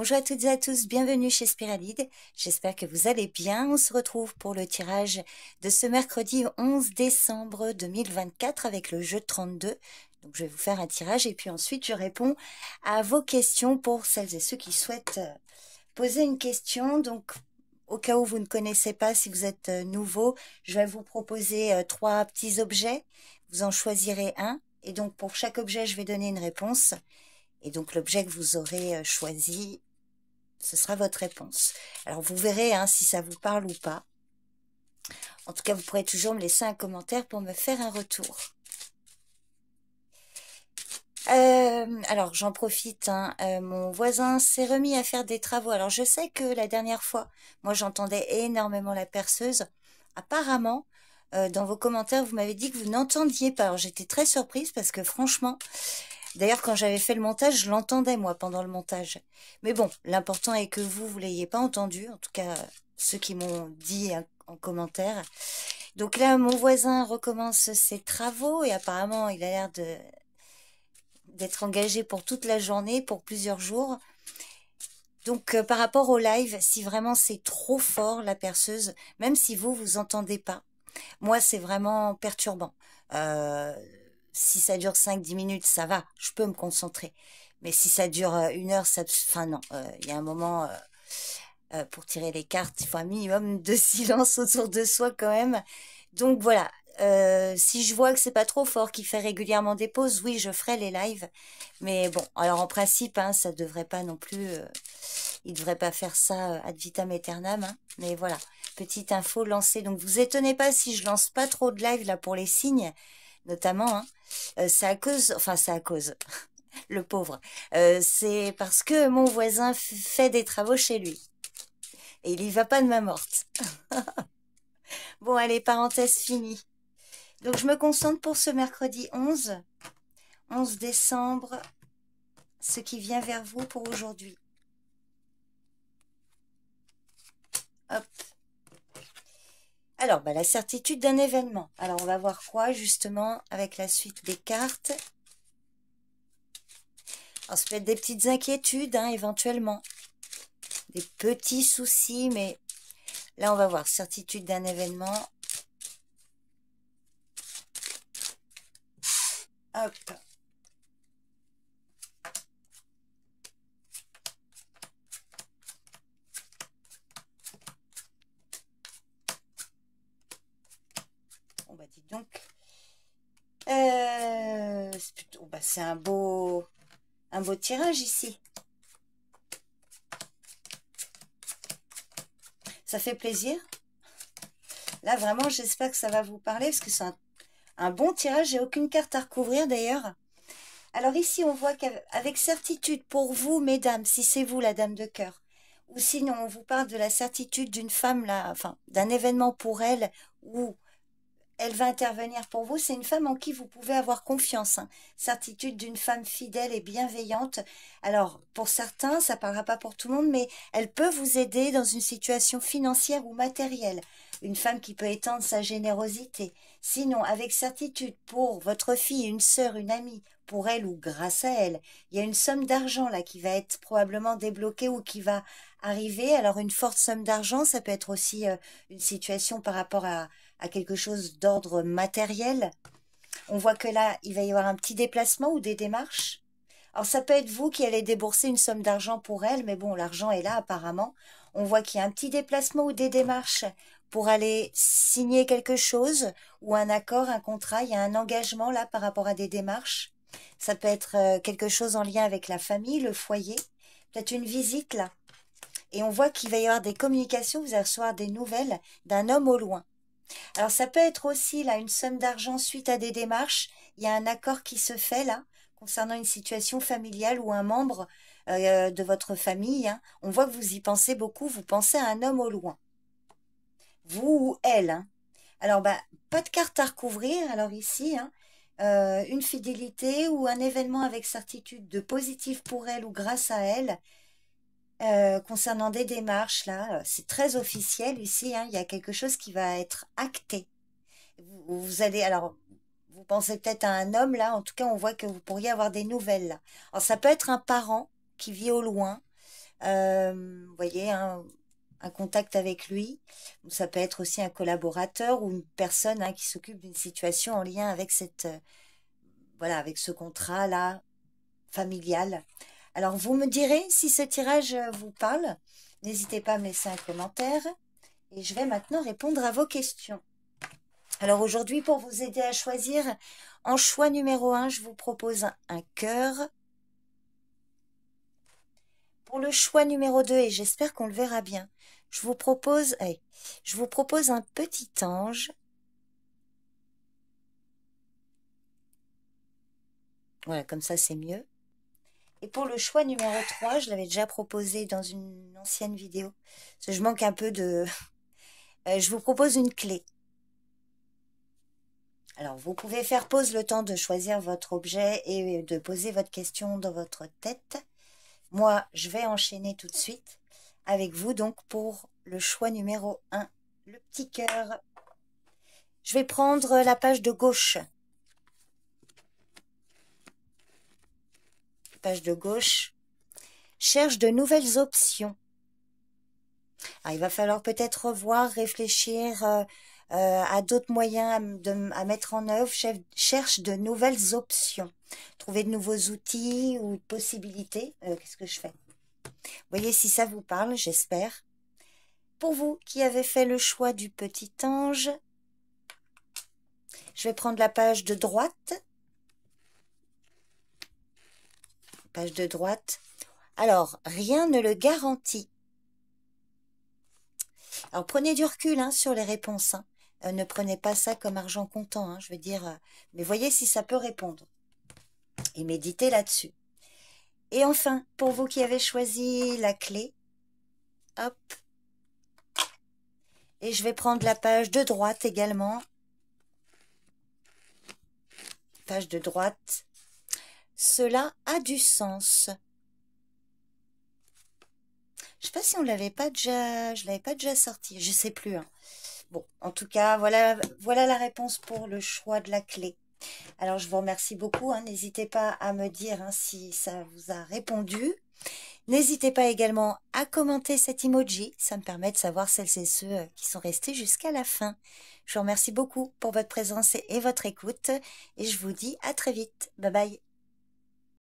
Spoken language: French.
Bonjour à toutes et à tous, bienvenue chez Spiralide. J'espère que vous allez bien. On se retrouve pour le tirage de ce mercredi 11 décembre 2024 avec le jeu 32. Donc je vais vous faire un tirage et puis ensuite je réponds à vos questions pour celles et ceux qui souhaitent poser une question. Donc au cas où vous ne connaissez pas, si vous êtes nouveau, je vais vous proposer trois petits objets. Vous en choisirez un et donc pour chaque objet, je vais donner une réponse. Et donc l'objet que vous aurez choisi, ce sera votre réponse. Alors vous verrez si ça vous parle ou pas. En tout cas, vous pourrez toujours me laisser un commentaire pour me faire un retour. Alors j'en profite, mon voisin s'est remis à faire des travaux. Alors je sais que la dernière fois, moi j'entendais énormément la perceuse. Apparemment, dans vos commentaires, vous m'avez dit que vous n'entendiez pas. Alors j'étais très surprise parce que franchement, d'ailleurs quand j'avais fait le montage, je l'entendais moi pendant le montage. Mais bon, l'important est que vous l'ayez pas entendu, en tout cas ceux qui m'ont dit en commentaire. Donc là, mon voisin recommence ses travaux et apparemment il a l'air d'être engagé pour toute la journée, pour plusieurs jours. Donc par rapport au live, si vraiment c'est trop fort la perceuse, même si vous entendez pas, moi c'est vraiment perturbant. Si ça dure 5-10 minutes, ça va, je peux me concentrer. Mais si ça dure une heure, enfin non, il y a un moment, pour tirer les cartes, il faut un minimum de silence autour de soi quand même. Donc voilà, si je vois que c'est pas trop fort, qu'il fait régulièrement des pauses, oui, je ferai les lives. Mais bon, alors en principe, ça devrait pas non plus, il devrait pas faire ça ad vitam aeternam. Mais voilà, petite info lancée. Donc vous étonnez pas si je lance pas trop de live là pour les signes, notamment. C'est à cause, enfin c'est à cause, le pauvre. C'est parce que mon voisin fait des travaux chez lui. Et il y va pas de main morte. Bon, allez, parenthèse finie. Donc, je me concentre pour ce mercredi 11 décembre, ce qui vient vers vous pour aujourd'hui. Hop. Alors, la certitude d'un événement. Alors, on va voir quoi, justement, avec la suite des cartes. Alors, ça peut être des petites inquiétudes, éventuellement. Des petits soucis, mais là, on va voir certitude d'un événement. Hop. Bon, dis donc. C'est un beau tirage ici. Ça fait plaisir. Là, vraiment, j'espère que ça va vous parler parce que c'est un bon tirage. J'ai aucune carte à recouvrir d'ailleurs. Alors ici, on voit qu'avec certitude pour vous, mesdames, si c'est vous la dame de cœur, ou sinon on vous parle de la certitude d'une femme, là, enfin, d'un événement pour elle, où elle va intervenir pour vous, c'est une femme en qui vous pouvez avoir confiance. Certitude d'une femme fidèle et bienveillante. Alors, pour certains, ça ne parlera pas pour tout le monde, mais elle peut vous aider dans une situation financière ou matérielle. Une femme qui peut étendre sa générosité. Sinon, avec certitude, pour votre fille, une sœur, une amie, pour elle ou grâce à elle, il y a une somme d'argent là qui va être probablement débloquée ou qui va arriver. Alors, une forte somme d'argent, ça peut être aussi une situation par rapport à quelque chose d'ordre matériel. On voit que là, il va y avoir un petit déplacement ou des démarches. Alors, ça peut être vous qui allez débourser une somme d'argent pour elle, mais bon, l'argent est là apparemment. On voit qu'il y a un petit déplacement ou des démarches pour aller signer quelque chose ou un accord, un contrat. Il y a un engagement là par rapport à des démarches. Ça peut être quelque chose en lien avec la famille, le foyer. Peut-être une visite là. Et on voit qu'il va y avoir des communications, vous allez recevoir des nouvelles d'un homme au loin. Alors, ça peut être aussi là une somme d'argent suite à des démarches. Il y a un accord qui se fait là concernant une situation familiale ou un membre de votre famille. On voit que vous y pensez beaucoup. Vous pensez à un homme au loin. Vous ou elle. Alors, pas de carte à recouvrir. Alors ici, une fidélité ou un événement avec certitude de positif pour elle ou grâce à elle. Concernant des démarches, là, c'est très officiel ici, il y a quelque chose qui va être acté. Vous allez, alors, vous pensez peut-être à un homme, là, en tout cas, on voit que vous pourriez avoir des nouvelles, là. Alors, ça peut être un parent qui vit au loin, Vous voyez, un contact avec lui. Ça peut être aussi un collaborateur ou une personne qui s'occupe d'une situation en lien avec voilà, avec ce contrat-là familial. Alors, vous me direz si ce tirage vous parle. N'hésitez pas à me laisser un commentaire. Et je vais maintenant répondre à vos questions. Alors aujourd'hui, pour vous aider à choisir, en choix numéro 1, je vous propose un cœur. Pour le choix numéro 2, et j'espère qu'on le verra bien, je vous propose un petit ange. Voilà, comme ça c'est mieux. Et pour le choix numéro 3, je l'avais déjà proposé dans une ancienne vidéo. Parce que je manque un peu de... je vous propose une clé. Alors, vous pouvez faire pause le temps de choisir votre objet et de poser votre question dans votre tête. Moi, je vais enchaîner tout de suite avec vous, donc, pour le choix numéro 1, le petit cœur. Je vais prendre la page de gauche. Page de gauche. Cherche de nouvelles options. Alors, il va falloir peut-être revoir, réfléchir à d'autres moyens à mettre en œuvre. Cherche de nouvelles options. Trouver de nouveaux outils ou possibilités. Qu'est-ce que je fais? Voyez si ça vous parle, j'espère. Pour vous qui avez fait le choix du petit ange, je vais prendre la page de droite. Page de droite. Alors, rien ne le garantit. Alors, prenez du recul sur les réponses. Ne prenez pas ça comme argent comptant, je veux dire. Mais voyez si ça peut répondre. Et méditez là-dessus. Et enfin, pour vous qui avez choisi la clé, hop. Et je vais prendre la page de droite également. Page de droite. Cela a du sens. Je sais pas si on l'avait pas déjà, je l'avais pas déjà sorti, je sais plus. Bon, en tout cas, voilà la réponse pour le choix de la clé. Alors, je vous remercie beaucoup. N'hésitez pas à me dire si ça vous a répondu. N'hésitez pas également à commenter cet emoji. Ça me permet de savoir celles et ceux qui sont restés jusqu'à la fin. Je vous remercie beaucoup pour votre présence et votre écoute. Et je vous dis à très vite. Bye bye.